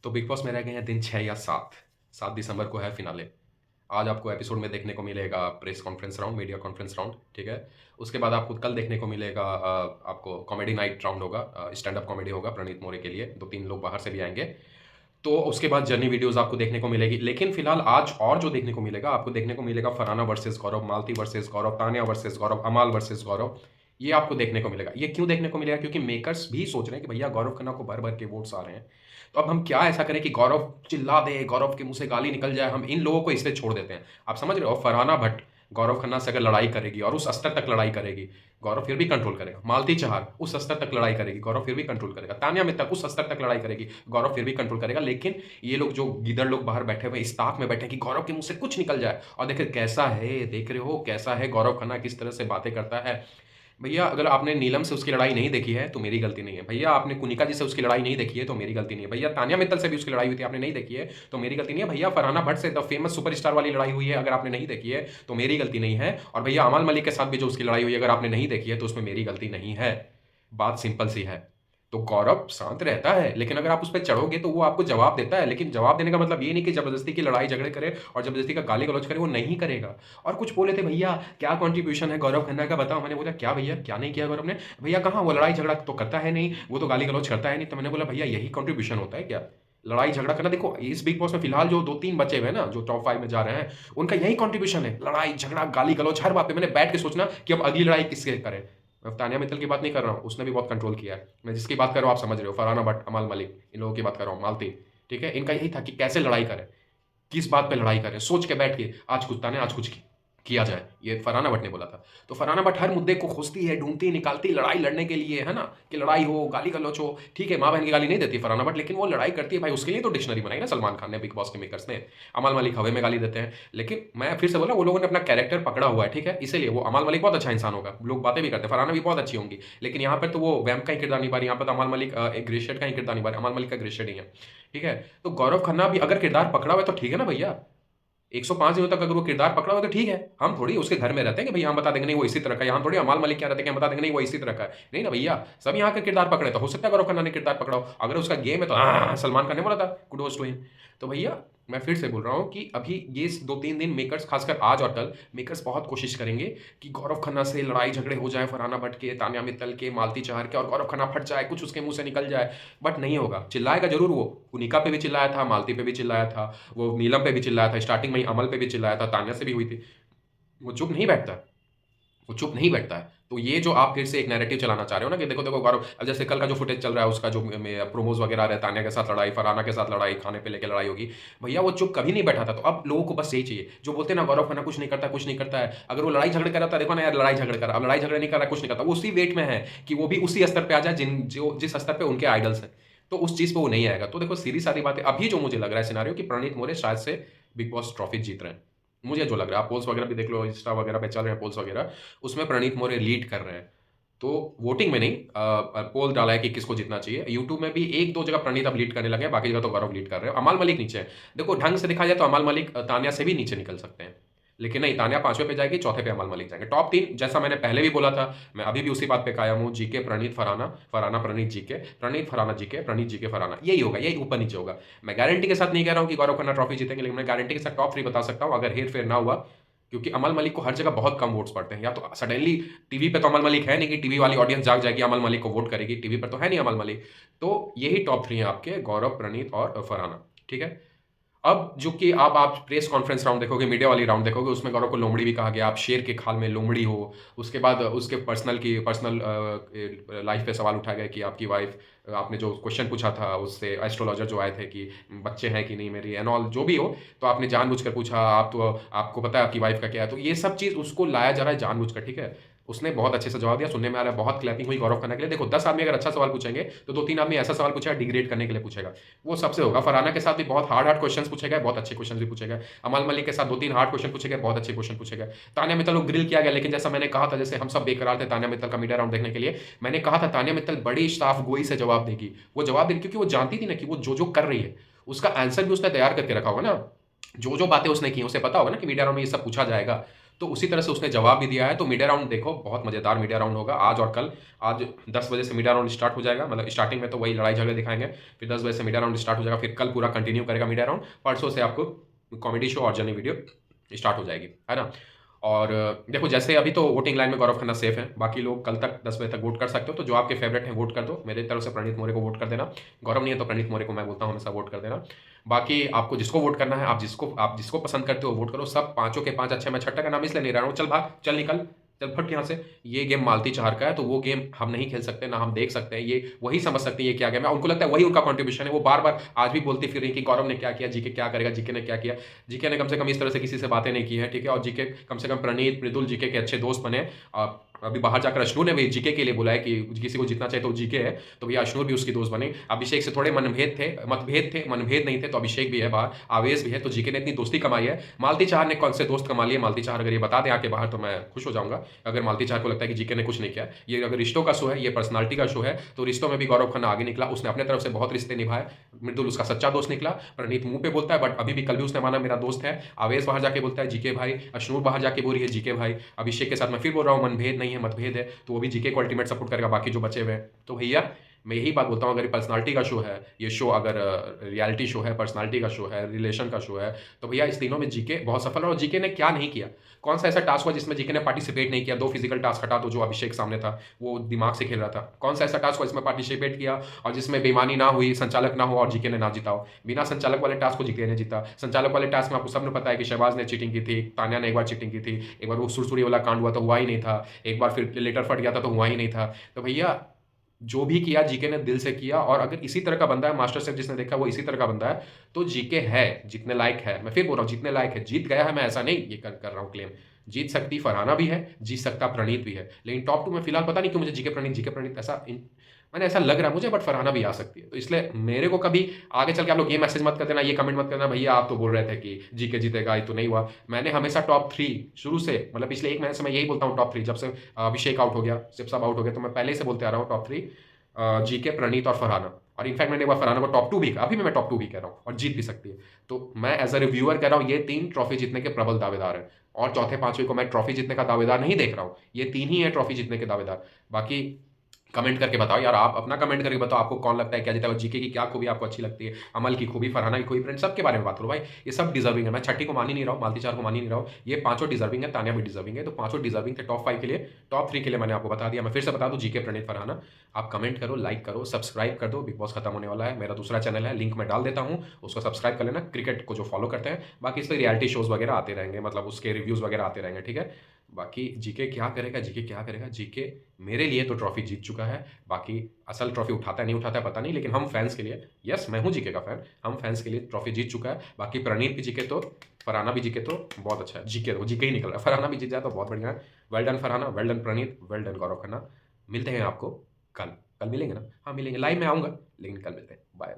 तो big boss में रह गए हैं दिन 6 या 7। 7 दिसंबर को है फिनाले। आज आपको एपिसोड में देखने को मिलेगा press conference round, media conference round, ठीक है। उसके बाद आपको कल देखने को मिलेगा आपको कॉमेडी नाइट राउंड होगा, स्टैंड अप कॉमेडी होगा प्रणीत मोरे के लिए, 2-3 लोग बाहर से भी आएंगे। तो उसके बाद जर्नी वीडियोस आपको देखने को मिलेगी। लेकिन फिलहाल आज और जो देखने को मिलेगा, आपको देखने को मिलेगा फरहाना वर्सेस गौरव, मालती वर्सेस गौरव, तान्या वर्सेस गौरव, अमाल वर्सेस गौरव। ये आपको देखने को मिलेगा। ये क्यों देखने को मिलेगा? क्योंकि मेकर्स भी सोच रहे हैं कि भैया गौरव खन्ना को भर भर के वोट्स आ रहे हैं, तो अब हम क्या ऐसा करें कि गौरव चिल्ला दे, गौरव के मुंह से गाली निकल जाए, हम इन लोगों को इसलिए छोड़ देते हैं। आप समझ रहे हो? फरहाना भट्ट गौरव खन्ना से अगर लड़ाई करेगी और उस स्तर तक लड़ाई करेगी, गौरव फिर भी कंट्रोल करेगा। मालती चहार उस स्तर तक लड़ाई करेगी, गौरव फिर भी कंट्रोल करेगा। तान्या मित्तल उस स्तर तक लड़ाई करेगी, गौरव फिर भी कंट्रोल करेगा। लेकिन ये लोग जो गिदड़ लोग बाहर बैठे हुए इस ताक में बैठे हैं कि गौरव के मुंह से कुछ निकल जाए। और देखिए कैसा है, देख रहे हो कैसा है गौरव खन्ना, किस तरह से बातें करता है। भैया अगर आपने नीलम से उसकी लड़ाई नहीं देखी है तो मेरी गलती नहीं है। भैया आपने कुनिका जी से उसकी लड़ाई नहीं देखी है तो मेरी गलती नहीं है। भैया तान्या मित्तल से भी उसकी लड़ाई हुई थी, आपने नहीं देखी है तो मेरी गलती नहीं है। भैया फरहाना भट्ट से द फेमस सुपरस्टार वाली लड़ाई हुई है, अगर आपने नहीं देखी है तो मेरी गलती नहीं है। और भैया अमाल मलिक के साथ भी जो उसकी लड़ाई हुई है, अगर आपने नहीं देखी है तो उसमें मेरी गलती नहीं है। बात सिंपल सी है। तो गौरव शांत रहता है, लेकिन अगर आप उस पर चढ़ोगे तो वो आपको जवाब देता है। लेकिन जवाब देने का मतलब ये नहीं कि जबरदस्ती की लड़ाई झगड़े करे और जबरदस्ती का गाली गलौज करे, वो नहीं करेगा। और कुछ बोले थे भैया क्या कंट्रीब्यूशन है गौरव खन्ना का, बताओ। मैंने बोला क्या भैया, क्या नहीं किया गौरव ने? भैया कहाँ, वो लड़ाई झगड़ा तो करता है नहीं, वो तो गाली गलौज करता है नहीं। तो मैंने बोला भैया यही कंट्रीब्यूशन होता है क्या, लड़ाई झगड़ा करना? देखो इस बिग बॉस में फिलहाल जो 2-3 बचे हुए हैं ना, जो टॉप 5 में जा रहे हैं, उनका यही कंट्रीब्यूशन है, लड़ाई झगड़ा गाली गलौज हर बात पे। मैंने बैठ के सोचना कि अब अगली लड़ाई किसके करें। मैं तानिया मित्तल की बात नहीं कर रहा हूँ, उसने भी बहुत कंट्रोल किया है। मैं जिसकी बात कर रहा हूँ आप समझ रहे हो, फरहाना भट्ट, अमाल मलिक, इन लोगों की बात कर रहा हूँ, मालती। ठीक है, इनका यही था कि कैसे लड़ाई करें, किस बात पे लड़ाई करें, सोच के बैठ के आज कुछ ताने आज कुछ किया जाए, ये फरहाना भट्ट ने बोला था। तो फरहाना भट्ट हर मुद्दे को खोजती है, ढूंढती निकालती लड़ाई लड़ने के लिए, है ना, कि लड़ाई हो, गाली गलौच हो। ठीक है, माँ बहन की गाली नहीं देती फरहाना भट्ट, लेकिन वो लड़ाई करती है भाई। उसके लिए तो डिक्शनरी बनाई ना सलमान खान ने, बिग बॉस के मेकर्स ने। अमाल मलिक हवे में गाली देते हैं, लेकिन मैं फिर से बोला वो लोगों ने अपना कैरेक्टर पकड़ा हुआ है, ठीक है, इसीलिए वो अमाल मलिक बहुत अच्छा इंसान होगा, लोग बातें भी करते हैं, फरहाना भी बहुत अच्छी होंगी, लेकिन यहाँ पर तो वो वैम्प का ही किरदार निभा रही है, यहाँ पर तो अमाल मलिक एक ग्रेशियट का ही किरदार निभा रही है, अमाल मलिक का ग्रेशियट ही है। ठीक है, तो गौरव खन्ना भी अगर किरदार पकड़ा हुआ है तो ठीक है ना भैया। 105 दिनों तक अगर वो किरदार पकड़ा हुआ तो ठीक है। हम थोड़ी उसके घर में रहते हैं कि भैया हम बता देंगे नहीं वो इसी तरह का है। यहाँ थोड़ी अमाल मलिक क्या रहते हैं कि हम बता देंगे नहीं वो इसी तरह का है। नहीं ना भैया, सब यहाँ का किरदार पकड़े, तो हो सकता है गौरव खन्ना ने किरदार पकड़ा हो। अगर उसका गेम है तो सलमान खान ने बोला था कुडोज टू हिम। तो भैया मैं फिर से बोल रहा हूँ कि अभी ये 2-3 दिन मेकर्स, खासकर आज और कल, मेकर्स बहुत कोशिश करेंगे कि गौरव खन्ना से लड़ाई झगड़े हो जाए, फरहाना भट्ट के, तान्या मित्तल के, मालती चहर के, और गौरव खन्ना फट जाए, कुछ उसके मुंह से निकल जाए। बट नहीं होगा। चिल्लाएगा जरूर वो, उनिका पे भी चिल्लाया था, मालती पे भी चिल्लाया था, वो नीलम पे भी चिल्लाया था, स्टार्टिंग में ही अमल पे भी चिल्लाया था, तान्या से भी हुई थी। वो चुप नहीं बैठता, वो चुप नहीं बैठता है। तो ये जो आप फिर से एक नैरेटिव चलाना चाह रहे हो ना कि देखो देखो गौरव, अब जैसे कल का जो फुटेज चल रहा है उसका, जो प्रोमोज वगैरह आ रहे हैं, तान्या के साथ लड़ाई, फरहाना के साथ लड़ाई, खाने पे लेके लड़ाई होगी। भैया वो चुप कभी नहीं बैठा था। तो अब लोगों को बस यही चाहिए, जो बोलते हैं ना गौरव खन्ना कुछ नहीं करता, कुछ नहीं करता है, अगर वो लड़ाई झगड़े कर रहा था, देखो ना यार लड़ाई झगड़े कर रहा, अब लड़ाई झगड़े नहीं कर रहा, कुछ नहीं करता, वो उसी वेट में है कि वो भी उसी स्तर पे आ जाए जिस स्तर पे उनके आइडल्स हैं। तो उस चीज पे वो नहीं आएगा। तो देखो सीधी सारी बातें, अभी जो मुझे लग रहा है सिनारियो कि प्रणीत मोरे शायद से बिग बॉस ट्रॉफी जीत रहे हैं। मुझे जो लग रहा है, आप पोल्स वगैरह भी देख लो, इंस्टा वगैरह पे चल रहे हैं पोल्स वगैरह, उसमें प्रणीत मोरे लीड कर रहे हैं। तो वोटिंग में नहीं, पोल डाला है कि किसको जीतना चाहिए। यूट्यूब में भी 1-2 जगह प्रणीत अब लीड करने लगे हैं, बाकी जगह तो गौरव लीड कर रहे हैं। अमाल मलिक नीचे है। देखो ढंग से देखा जाए तो अमाल मलिक तान्या से भी नीचे निकल सकते हैं, लेकिन नहीं, तान्या 5वें पे जाएगी, चौथे पे अमाल मलिक जाएंगे। टॉप 3 जैसा मैंने पहले भी बोला था, मैं अभी भी उसी बात पे कायम हूँ, जीके प्रणीत फरहाना, फरहाना प्रणीत जीके, प्रणीत फरहाना जीके, प्रणीत जीके फरहाना, यही होगा, यही ऊपर नीचे होगा। मैं गारंटी के साथ नहीं कह रहा हूँ कि गौरव खन्ना ट्रॉफी जीतेंगे, लेकिन मैं गारंटी के साथ टॉप 3 बता सकता हूँ अगर हेर फेर ना हुआ। क्योंकि अमल मलिक को हर जगह बहुत कम वोट्स पड़ते हैं। या तो सडनली टीवी पे तो अमल मलिक है नहीं कि टीवी वाली ऑडियंस जाग जाएगी अमल मलिक को वोट करेगी, टीवी पर तो है नहीं अमल मलिक। तो यही टॉप 3 है आपके, गौरव, प्रणीत और फरहाना। ठीक है, अब जो कि आप प्रेस कॉन्फ्रेंस राउंड देखोगे, मीडिया वाली राउंड देखोगे, उसमें गौरव को लोमड़ी भी कहा गया, आप शेर के खाल में लोमड़ी हो। उसके बाद उसके पर्सनल लाइफ पे सवाल उठाए गए कि आपकी वाइफ, आपने जो क्वेश्चन पूछा था उससे एस्ट्रोलॉजर जो आए थे कि बच्चे हैं कि नहीं मेरी एंड ऑल, जो भी हो, तो आपने जानबूझकर पूछा, आप तो आपको पता है आपकी वाइफ का क्या है। तो ये सब चीज़ उसको लाया जा रहा है जानबूझकर, ठीक है। उसने बहुत अच्छे से जवाब दिया, सुनने में आ रहा है बहुत क्लैपिंग हुई गौरव खन्ना के लिए। देखो 10 आदमी अगर अच्छा सवाल पूछेंगे तो 2-3 आदमी ऐसा सवाल पूछेगा डिग्रेड करने के लिए पूछेगा, वो सबसे होगा। फरहाना के साथ भी बहुत हार्ड हार्ड क्वेश्चन पूछे गए, बहुत अच्छे क्वेश्चन भी पूछे गए। अमाल मलिक के साथ 2-3 हार्ड क्वेश्चन पूछे गए, बहुत अच्छे क्वेश्चन पूछे गए। तान्या मित्तल को ग्रिल किया गया, लेकिन जैसा मैंने कहा था, जैसे हम सब बेकरार थे तान्या मित्तल का मीडिया राउंड देखने के लिए, मैंने कहा था तान्या मित्तल बड़ी साफ गोई से जवाब देगी। वो जवाब देगी क्योंकि वो जानती थी ना कि वो जो जो कर रही है उसका आंसर भी उसने तैयार करके रखा होगा ना, जो जो बातें उसने की उसे पता होगा ना कि मीडिया राउंड में ये सब पूछा जाएगा। तो उसी तरह से उसने जवाब भी दिया है। तो मीडिया राउंड देखो, बहुत मज़ेदार मीडिया राउंड होगा आज और कल। आज 10 बजे से मीडिया राउंड स्टार्ट हो जाएगा, मतलब स्टार्टिंग में तो वही लड़ाई झगड़े दिखाएंगे, फिर 10 बजे से मीडिया राउंड स्टार्ट हो जाएगा, फिर कल पूरा कंटिन्यू करेगा मीडिया राउंड, परसों से आपको कॉमेडी शो और जर्नी वीडियो स्टार्ट हो जाएगी, है ना। और देखो जैसे अभी तो वोटिंग लाइन में गौरव खन्ना सेफ है, बाकी लोग कल तक 10 बजे तक वोट कर सकते हो। तो जो आपके फेवरेट हैं वोट कर दो, मेरे तरफ से प्रणीत मोरे को वोट कर देना। गौरव नहीं है तो प्रणीत मोरे को मैं बोलता हूँ हमेशा वोट कर देना। बाकी आपको जिसको वोट करना है, आप जिसको पसंद करते हो वोट करो। सब पांचों के पांच अच्छे। मैं छठा का नाम इसलिए नहीं रहा हूँ, चल भाग, चल निकल, चल फट यहाँ से। ये गेम मालती चाहर का है, तो वो गेम हम नहीं खेल सकते, ना हम देख सकते हैं। ये वही समझ सकते हैं ये क्या गेम है, उनको लगता है वही उनका कंट्रीब्यूशन है। वो बार बार आज भी बोलती फिर रही कि गौरव ने क्या किया, जीके क्या करेगा, जीके ने क्या किया। जीके ने कम से कम इस तरह से किसी से बातें नहीं की है, ठीक है। और जीके कम से कम प्रणीत मृदुल जीके के अच्छे दोस्त बने। अभी बाहर जाकर अश्नूर ने भी जीके के लिए बोला है कि किसी को जीतना चाहिए तो जीके है, तो भैया अश्नूर भी उसकी दोस्त बने। अभिषेक से थोड़े मतभेद नहीं थे, तो अभिषेक भी है बाहर, आवेश भी है, तो जीके ने इतनी दोस्ती कमाई है। मालती चाहर ने कौन से दोस्त कमा लिए, मालती चाहर अगर ये बता दें आके बाहर तो मैं खुश हो जाऊंगा। अगर मालती चाहर को लगता है कि जीके ने कुछ नहीं किया। ये अगर रिश्तों का शो है, ये पर्सनालिटी का शो है, तो रिश्तों में भी गौरव खन्ना आगे निकला, उसने अपने तरफ से बहुत रिश्ते निभाए। मृदुल उसका सच्चा दोस्त निकला। प्रणीत मुंह पे बोलता है बट अभी भी कल भी उसने माना मेरा दोस्त है। आवेश बाहर जाके बोलता है जीके भाई, अश्नूर बाहर जाके बोल रही है जीके भाई। अभिषेक के साथ मैं फिर बोल रहा हूँ मनभेद नहीं है, मतभेद है, तो वो भी जीके को अल्टीमेट सपोर्ट करेगा, बाकी जो बचे हुए हैं। तो भैया मैं यही बात बोलता हूँ, अगर ये पर्सनालिटी का शो है, ये शो अगर रियलिटी शो है, पर्सनालिटी का शो है, रिलेशन का शो है, तो भैया इस तीनों में जीके बहुत सफल है। और जीके ने क्या नहीं किया, कौन सा ऐसा टास्क हुआ जिसमें जीके ने पार्टिसिपेट नहीं किया। 2 फिजिकल टास्क हटा दो, जो अभिषेक सामने था वो दिमाग से खेल रहा था। कौन सा ऐसा टास्क हुआ जिसमें पार्टिसिपेट किया और जिसमें बेईमानी ना हुई, संचालक ना हो और जीके ने ना जीता हो। बिना संचालक वाले टास्क को जीके ने जीता। संचालक वाले टास्क में आपको सबने पता है कि शहबाज ने चीटिंग की थी, तान्या ने एक बार चीटिंग की थी, एक बार वो सुरसुरी वाला कांड हुआ तो हुआ ही नहीं था, एक बार फिर लेटर फट गया था तो हुआ ही नहीं था। तो भैया जो भी किया जीके ने दिल से किया। और अगर इसी तरह का बंदा है, मास्टर शेफ जिसने देखा वो इसी तरह का बंदा है, तो जीके है जितने लायक है। मैं फिर बोल रहा हूँ जितने लायक है। जीत गया है, मैं ऐसा नहीं ये कर रहा हूँ क्लेम। जीत सकती फरहाना भी है, जीत सकता प्रणीत भी है, लेकिन टॉप 2 में फिलहाल पता नहीं क्यों मुझे जीके प्रणीत ऐसा मैंने ऐसा लग रहा है मुझे, बट फरहाना भी आ सकती है। तो इसलिए मेरे को कभी आगे चल के आप लोग ये मैसेज मत कर देना, ये कमेंट मत करना भैया आप तो बोल रहे थे कि जीके जीतेगा, ये तो नहीं हुआ। मैंने हमेशा टॉप 3 शुरू से, मतलब पिछले 1 महीने से मैं यही बोलता हूँ टॉप 3। जब से अभिषेक आउट हो गया, शिव साहब आउट हो गया, तो मैं पहले से बोलते आ रहा हूँ टॉप 3 जीके, प्रणीत और फरहाना। और इनफैक्ट मैंने एक बार फरहाना को टॉप 2 भी कहा, अभी मैं टॉप 2 भी कह रहा हूँ, और जीत भी सकती है। तो मैं एज अ रिव्यूअर कह रहा हूँ ये 3 ट्रॉफी जीतने के प्रबल दावेदार हैं। और चौथे पांचवें को मैं ट्रॉफी जीतने का दावेदार नहीं देख रहा हूँ, ये 3 ही है ट्रॉफी जीतने के दावेदार। बाकी कमेंट करके बताओ यार, आप अपना कमेंट करके बताओ आपको कौन लगता है क्या जीता है, जीके की क्या खूबी आपको अच्छी लगती है, अमल की खूबी, फरहाना की खूबी, फ्रेंड सबके बारे में बात करो भाई। ये सब डिजर्विंग है, मैं छठी को मान ही नहीं रहा हूँ, मालती चार को मान ही नहीं रहा हूँ, ये पांचों डिजर्विंग है, तानिया भी डिजर्विंग है। तो पांचों डिजर्विंग थे टॉप 5 के लिए। टॉप 3 के लिए मैंने आपको बता दिया, मैं फिर से बता दूं जीके, प्रणीत, फरहाना। आप कमेंट करो, लाइक करो, सब्सक्राइब कर दो। बिग बॉस खत्म होने वाला है, मेरा दूसरा चैनल है, लिंक मैं डाल देता हूँ, उसको सब्सक्राइब कर लेना, क्रिकेट को जो फॉलो करते हैं। बाकी इस पर रियलिटी शोज वगैरह आते रहेंगे, मतलब उसके रिव्यूज वगैरह आते रहेंगे, ठीक है। बाकी जीके क्या करेगा, जीके क्या करेगा, जीके मेरे लिए तो ट्रॉफी जीत चुका है। बाकी असल ट्रॉफी उठाता है नहीं उठाता है पता नहीं, लेकिन हम फैंस के लिए, यस मैं हूँ जीके का फैन, हम फैंस के लिए ट्रॉफी जीत चुका है। बाकी प्रणीत भी जीके तो, फरहाना भी जीके तो बहुत अच्छा है। जीके ही निकल रहा है, फरहाना भी जीत जाए तो बहुत बढ़िया है। Well done Farhana, well done Praneet, well done Gaurav Khanna. मिलते हैं आपको कल। कल मिलेंगे ना? हाँ मिलेंगे, लाइव में आऊँगा, लेकिन कल मिलते हैं। बाय।